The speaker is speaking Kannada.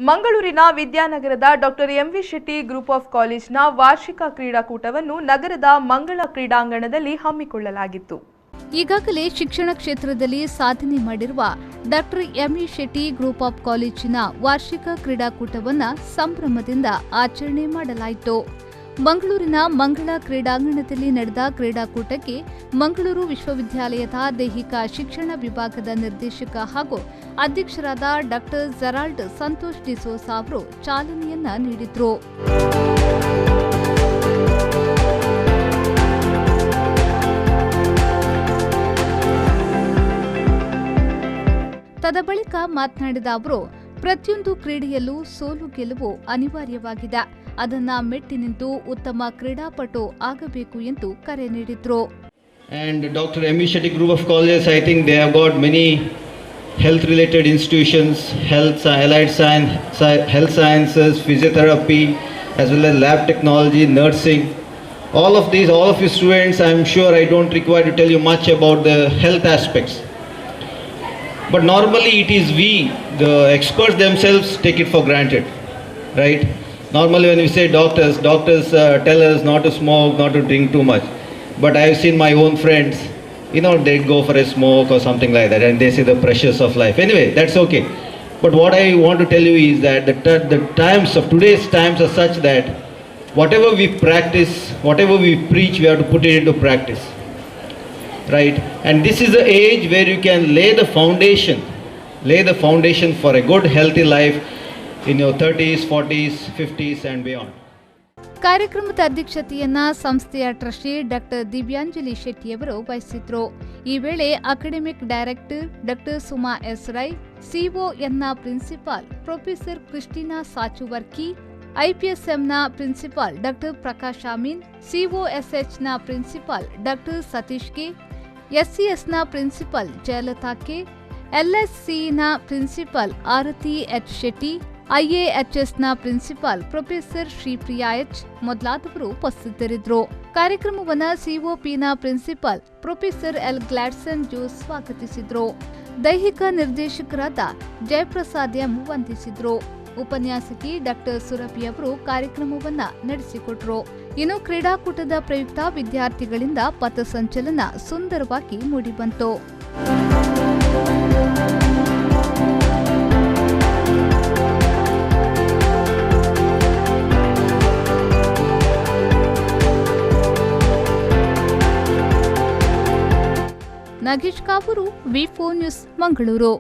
ಮಂಗಳೂರಿನ ವಿದ್ಯಾನಗರದ doctor MV Shetty group of ಕಾಲೇಜ್ನ ವಾರ್ಷಿಕ ಕ್ರೀಡಾಕೂಟವನ್ನು ನಗರದ ಮಂಗಳ ಕ್ರೀಡಾಂಗಣದಲ್ಲಿ ಹಮ್ಮಿಕೊಳ್ಳಲಾಗಿತ್ತು. ಈಗಾಗಲೇ ಶಿಕ್ಷಣ ಕ್ಷೇತ್ರದಲ್ಲಿ ಸಾಧನೆ ಮಾಡಿರುವ doctor MV Shetty group of ಕಾಲೇಜಿನ ವಾರ್ಷಿಕ ಕ್ರೀಡಾಕೂಟವನ್ನು ಸಂಭ್ರಮದಿಂದ ಆಚರಣೆ ಮಾಡಲಾಯಿತು. ಮಂಗಳೂರಿನ ಮಂಗಳ ಕ್ರೀಡಾಂಗಣದಲ್ಲಿ ನಡೆದ ಕ್ರೀಡಾಕೂಟಕ್ಕೆ ಮಂಗಳೂರು ವಿಶ್ವವಿದ್ಯಾಲಯದ ದೈಹಿಕ ಶಿಕ್ಷಣ ವಿಭಾಗದ ನಿರ್ದೇಶಕ ಹಾಗೂ ಅಧ್ಯಕ್ಷರಾದ ಡಾಕ್ಟರ್ ಜೆರಾಲ್ಡ್ ಸಂತೋಷ್ ಡಿಸೋಸ ಅವರು ಚಾಲನೆಯನ್ನ ನೀಡಿದರು. ತದಬಳಿಕ ಮಾತನಾಡಿದ ಅವರು, ಪ್ರತಿಯೊಂದು ಕ್ರೀಡೆಯಲ್ಲೂ ಸೋಲು ಗೆಲುವು ಅನಿವಾರ್ಯವಾಗಿದೆ. ಅದನ್ನ ಮೆಟ್ಟಿ ನಿಂತು ಉತ್ತಮ ಕ್ರೀಡಾಪಟು ಆಗಬೇಕು ಎಂದು ಕರೆ ನೀಡಿದ್ರು. And Dr. M. Shetty Group of Colleges, I think they have got many health related institutions, allied science, health sciences, physiotherapy, as well as lab technology, nursing. All of you students, I am sure I don't require to tell you much about the health aspects. But normally it is we, the experts themselves, take it for granted, right? Normally when we say doctors tell us not to smoke, not to drink too much. But I have seen my own friends, they go for a smoke or something like that, and they see the pressures of life. Anyway, that's okay. But what I want to tell you is that the times of today's times are such that whatever we practice, whatever we preach, we have to put it into practice. Right? And this is the age where you can lay the foundation for a good healthy life in your 30s, 40s, 50s and beyond. ಕಾರ್ಯಕ್ರಮದ ಅಧ್ಯಕ್ಷತೆಯನ್ನ ಸಂಸ್ಥೆಯ ಟ್ರಸ್ಟಿ ಡಾಕ್ಟರ್ ದಿವ್ಯಾಂಜಲಿ ಶೆಟ್ಟಿ ಅವರು ವಹಿಸಿದ್ರು. ಈ ವೇಳೆ academic director doctor Suma S Rai, ಸಿಒಎನ್ನ ಪ್ರಿನ್ಸಿಪಾಲ್ ಪ್ರೊಫೆಸರ್ ಕ್ರಿಸ್ಟಿನಾ ಸಾಚುವರ್ಕಿ, ಐಪಿಎಸ್ಎಂನ ಪ್ರಿನ್ಸಿಪಾಲ್ ಡಾಕ್ಟರ್ ಪ್ರಕಾಶ್ ಅಮೀನ್, ಸಿಒಎಸ್ಎಚ್ನ ಪ್ರಿನ್ಸಿಪಾಲ್ ಡಾಕ್ಟರ್ ಸತೀಶ್ ಕೆ, ಎಸ್ಸಿಎಸ್ನ ಪ್ರಿನ್ಸಿಪಾಲ್ ಜಯಲತಾ ಕೆ, ಎಲ್ಎಸ್ಸಿನ ಪ್ರಿನ್ಸಿಪಾಲ್ ಆರತಿ ಎಚ್ ಶೆಟ್ಟಿ, ಐಎಎಚ್ಎಸ್ನ ಪ್ರಿನ್ಸಿಪಾಲ್ ಪ್ರೊಫೆಸರ್ ಶ್ರೀಪ್ರಿಯಾ ಎಚ್ ಮೊದಲಾದವರು ಉಪಸ್ಥಿತರಿದ್ದರು. ಕಾರ್ಯಕ್ರಮವನ್ನು ಸಿಒಪಿನ principal professor L Gladson Jose ಸ್ವಾಗತಿಸಿದ್ರು. ದೈಹಿಕ ನಿರ್ದೇಶಕರಾದ ಜಯಪ್ರಸಾದ್ ಎಂ ವಂದಿಸಿದ್ರು. ಉಪನ್ಯಾಸಕಿ ಡಾಕ್ಟರ್ ಸುರಭಿ ಅವರು ಕಾರ್ಯಕ್ರಮವನ್ನ ನಡೆಸಿಕೊಟ್ರು. ಇನ್ನು ಕ್ರೀಡಾಕೂಟದ ಪ್ರಯುಕ್ತ ವಿದ್ಯಾರ್ಥಿಗಳಿಂದ ಪಥಸಂಚಲನ ಸುಂದರವಾಗಿ ಮೂಡಿಬಂತು. ನಾಗೇಶ್ ಕಾವೂರು, ವಿ4 ನ್ಯೂಸ್, ಮಂಗಳೂರು.